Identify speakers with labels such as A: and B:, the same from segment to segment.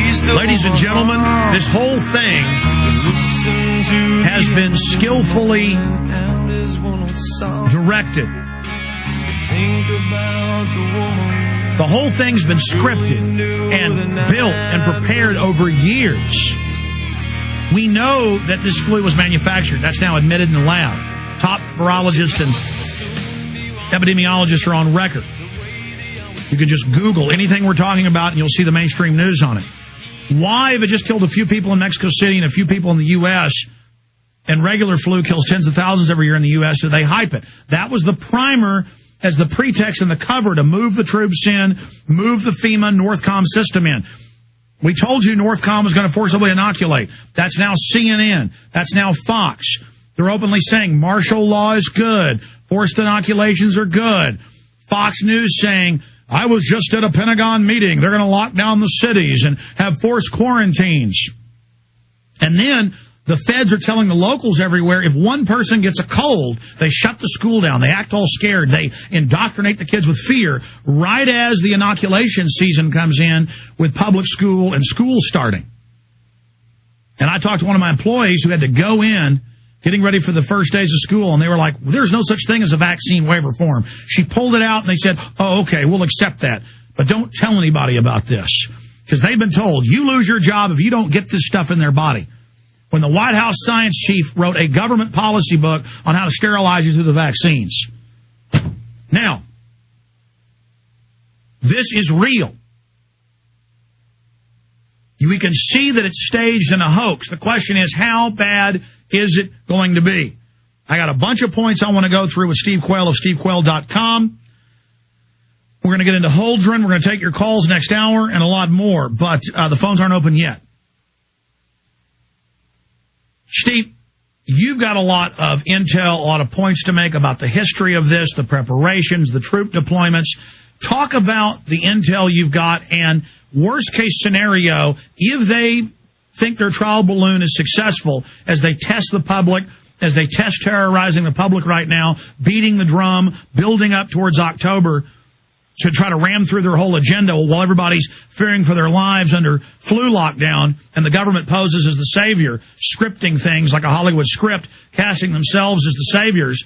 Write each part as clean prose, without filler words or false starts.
A: Ladies and gentlemen, this whole thing has been skillfully directed. The whole thing's been scripted and built and prepared over years. We know that this flu was manufactured. That's now admitted in the lab. Top virologists and epidemiologists are on record. You can just Google anything we're talking about and you'll see the mainstream news on it. Why, if it just killed a few people in Mexico City and a few people in the U.S., and regular flu kills tens of thousands every year in the U.S., do they hype it? That was the primer as the pretext and the cover to move the troops in, move the FEMA Northcom system in. We told you Northcom was going to forcibly inoculate. That's now CNN. That's now Fox. They're openly saying martial law is good. Forced inoculations are good. Fox News saying, I was just at a Pentagon meeting. They're going to lock down the cities and have forced quarantines. And then the feds are telling the locals everywhere, if one person gets a cold, they shut the school down. They act all scared. They indoctrinate the kids with fear right as the inoculation season comes in with public school and school starting. And I talked to one of my employees who had to go in getting ready for the first days of school, and they were like, there's no such thing as a vaccine waiver form. She pulled it out, and they said, oh, okay, we'll accept that. But don't tell anybody about this, because they've been told, you lose your job if you don't get this stuff in their body. When the White House science chief wrote a government policy book on how to sterilize you through the vaccines. Now, this is real. We can see that it's staged in a hoax. The question is, how bad is it going to be? I got a bunch of points I want to go through with Steve Quayle of stevequayle.com. We're going to get into Holdren. We're going to take your calls next hour and a lot more, but the phones aren't open yet. Steve, you've got a lot of intel, a lot of points to make about the history of this, the preparations, the troop deployments. Talk about the intel you've got and worst case scenario, if they think their trial balloon is successful as they test the public, as they test terrorizing the public right now, beating the drum, building up towards October to try to ram through their whole agenda while everybody's fearing for their lives under flu lockdown, and the government poses as the savior, scripting things like a Hollywood script, casting themselves as the saviors,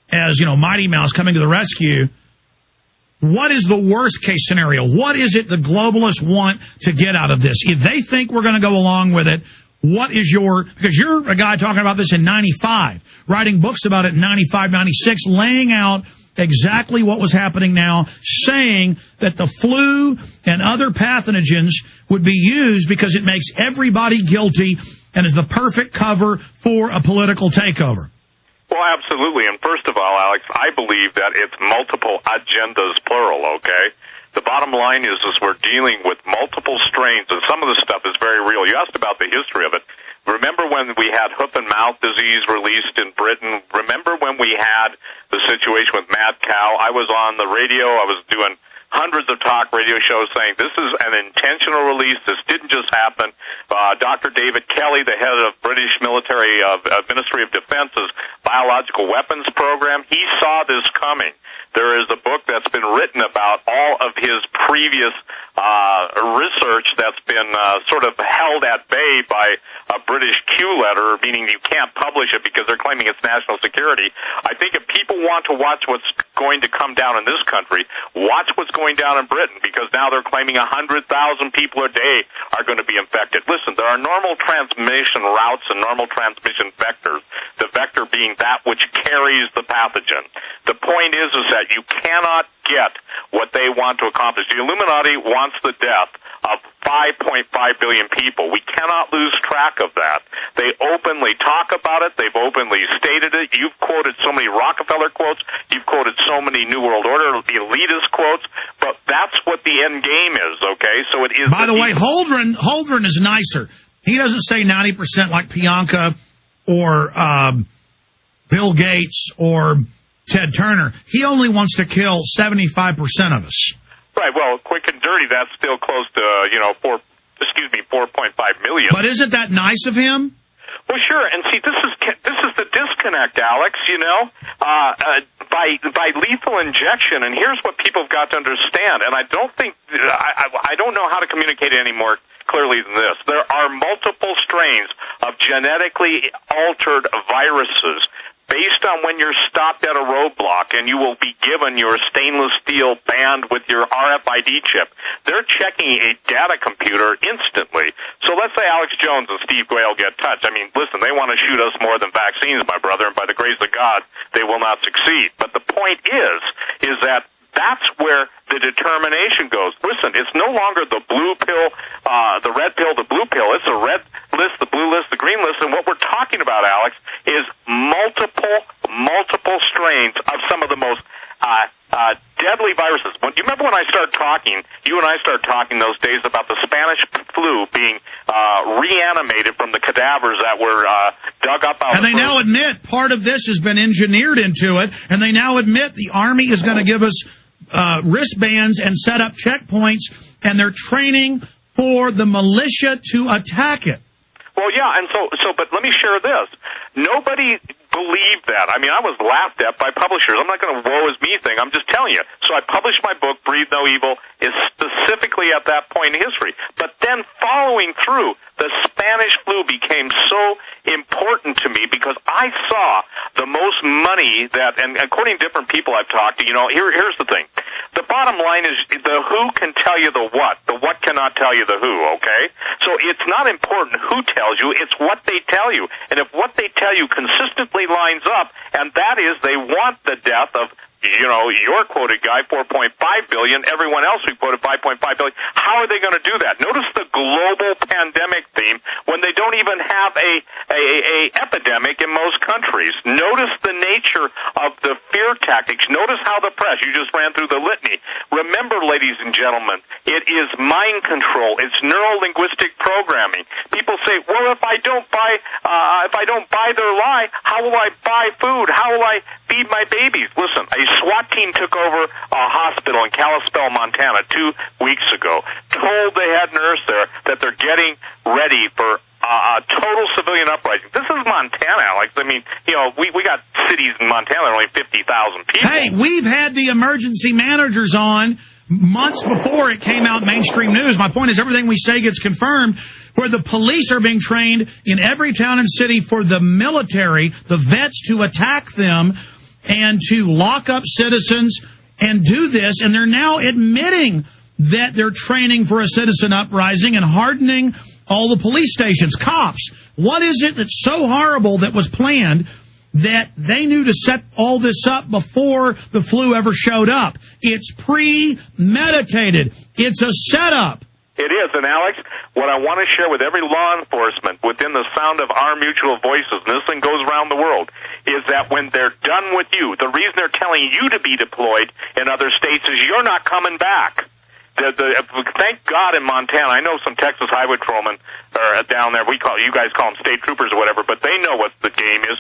A: as, Mighty Mouse coming to the rescue. What is the worst case scenario? What is it the globalists want to get out of this? If they think we're going to go along with it, what is because you're a guy talking about this in 95, writing books about it in 95, 96, laying out exactly what was happening now, saying that the flu and other pathogens would be used because it makes everybody guilty and is the perfect cover for a political takeover.
B: Well, absolutely. And first of all, Alex, I believe that it's multiple agendas, plural, okay? The bottom line is we're dealing with multiple strains, and some of the stuff is very real. You asked about the history of it. Remember when we had hoof and mouth disease released in Britain? Remember when we had the situation with mad cow? I was on the radio. I was doing hundreds of talk radio shows saying this is an intentional release. This didn't just happen. Dr. David Kelly, the head of British military Ministry of Defense's biological weapons program, he saw this coming. There is a book that's been written about all of his previous research that's been sort of held at bay by a British Q letter, meaning you can't publish it because they're claiming it's national security. I think if people want to watch what's going to come down in this country, watch what's going down in Britain, because now they're claiming 100,000 people a day are going to be infected. Listen, there are normal transmission routes and normal transmission vectors, the vector being that which carries the pathogen. The point is that you cannot get what they want to accomplish. The Illuminati wants the death of 5.5 billion people. We cannot lose track of that. They openly talk about it. They've openly stated it. You've quoted so many Rockefeller quotes. You've quoted so many New World Order, the elitist quotes. But that's what the end game is, okay? So it is. By
A: the way, Holdren is nicer. He doesn't say 90% like Pianka or Bill Gates or Ted Turner. He only wants to kill 75% of us.
B: Right. Well, quick and dirty, that's still close to, 4.5 million.
A: But isn't that nice of him?
B: Well, sure. And see, this is the disconnect, Alex. by lethal injection, and here's what people have got to understand, and I don't know how to communicate it any more clearly than this. There are multiple strains of genetically altered viruses based on when you're stopped at a roadblock, and you will be given your stainless steel band with your RFID chip. They're checking a data computer instantly. So let's say Alex Jones and Steve Quayle get touched. I mean, listen, they want to shoot us more than vaccines, my brother, and by the grace of God, they will not succeed. But the point is that that's where the determination goes. Listen, it's no longer the blue pill, the red pill, the blue pill. It's the red list, the blue list, the green list. And what we're talking about, Alex, is multiple strains of some of the most deadly viruses. You remember when I started talking, you and I started talking those days about the Spanish flu being reanimated from the cadavers that were dug up out.
A: And they now admit part of this has been engineered into it, and they now admit the Army is going to give us wristbands and set up checkpoints, and they're training for the militia to attack it.
B: Well, yeah, and so, but let me share this. Nobody believed that. I mean, I was laughed at by publishers. I'm not going to woe is me thing. I'm just telling you. So I published my book, Breathe No Evil, is specifically at that point in history. But then following through, the Spanish flu became so important to me because I saw the most money that, and according to different people I've talked to, here's the thing. The bottom line is the who can tell you the what cannot tell you the who, okay? So it's not important who tells you, it's what they tell you. And if what they tell you consistently lines up, and that is they want the death of, your quoted guy, 4.5 billion, everyone else who quoted 5.5 billion. How are they going to do that? Notice the global pandemic theme when they don't even have a epidemic in most countries. Notice the nature of the fear tactics. Notice how the press, you just ran through the litany. Remember, ladies and gentlemen, it is mind control. It's neuro-linguistic programming. People say, well, if I don't buy their lie, how will I buy food? How will I feed my babies? Listen, a SWAT team took over a hospital in Kalispell, Montana 2 weeks ago, told the head nurse there that they're getting ready for a total civilian uprising. This is Montana, Alex. I mean, we got cities in Montana that are only 50,000 people.
A: Hey, we've had the emergency managers on months before it came out in mainstream news. My point is everything we say gets confirmed, where the police are being trained in every town and city for the military, the vets, to attack them and to lock up citizens and do this. And they're now admitting that they're training for a citizen uprising and hardening all the police stations. Cops, what is it that's so horrible that was planned that they knew to set all this up before the flu ever showed up? It's premeditated. It's a setup.
B: It is, and Alex, what I want to share with every law enforcement within the sound of our mutual voices, and this thing goes around the world, is that when they're done with you, the reason they're telling you to be deployed in other states is you're not coming back. Thank God in Montana, I know some Texas highway patrolmen are down there. You guys call them state troopers or whatever, but they know what the game is.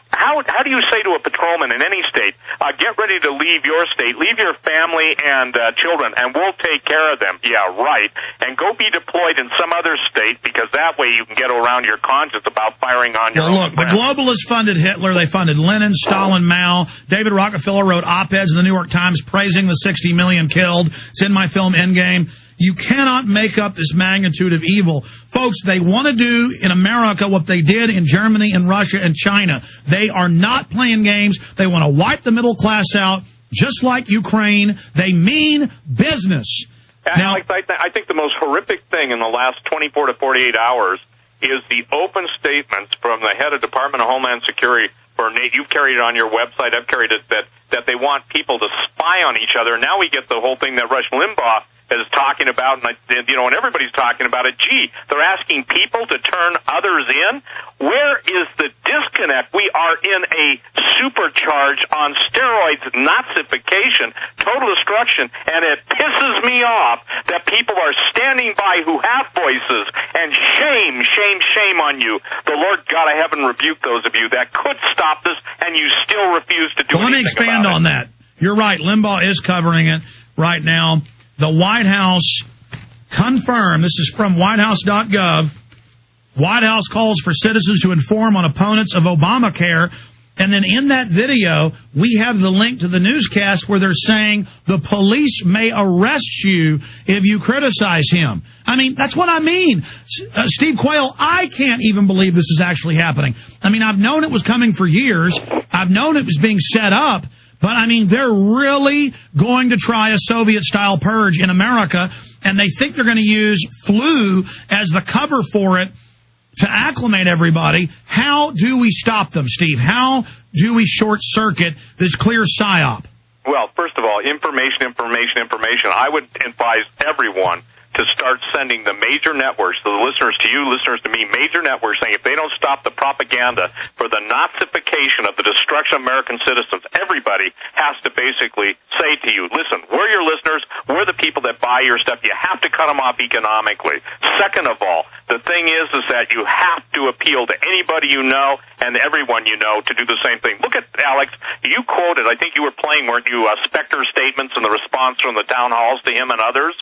B: How do you say to a patrolman in any state, get ready to leave your state, leave your family and children, and we'll take care of them? Yeah, right. And go be deployed in some other state, because that way you can get around your conscience about firing on your own
A: look, friends. The globalists funded Hitler. They funded Lenin, Stalin, Mao. David Rockefeller wrote op-eds in the New York Times praising the 60 million killed. It's in my film Endgame. You cannot make up this magnitude of evil. Folks, they want to do in America what they did in Germany and Russia and China. They are not playing games. They want to wipe the middle class out, just like Ukraine. They mean business.
B: Now, Alex, I think the most horrific thing in the last 24 to 48 hours is the open statements from the head of Department of Homeland Security. You've carried it on your website. I've carried it that they want people to spy on each other. Now we get the whole thing that Rush Limbaugh is talking about, and everybody's talking about it. Gee, they're asking people to turn others in. Where is the disconnect? We are in a supercharge on steroids, Nazification, total destruction, and it pisses me off that people are standing by who have voices, and shame, shame, shame on you. The Lord God of heaven rebuke those of you that could stop this, and you still refuse to do anything about it.
A: Let me expand on that. You're right. Limbaugh is covering it right now. The White House confirmed, this is from whitehouse.gov, White House calls for citizens to inform on opponents of Obamacare And then in that video, we have the link to the newscast where they're saying the police may arrest you if you criticize him. I mean, that's what I mean. Steve Quayle, I can't even believe this is actually happening. I mean, I've known it was coming for years. I've known it was being set up. But, I mean, they're really going to try a Soviet-style purge in America, and they think they're going to use flu as the cover for it to acclimate everybody. How do we stop them, Steve? How do we short-circuit this clear psyop?
B: Well, first of all, information. I would advise everyone to start sending the major networks, the listeners to you, listeners to me, major networks saying if they don't stop the propaganda for the Nazification of the destruction of American citizens, everybody has to basically say to you, listen, we're your listeners, we're the people that buy your stuff, you have to cut them off economically. Second of all, the thing is that you have to appeal to anybody you know and everyone you know to do the same thing. Look at, Alex, you quoted, I think you were playing, weren't you, Spectre statements and the response from the town halls to him and others?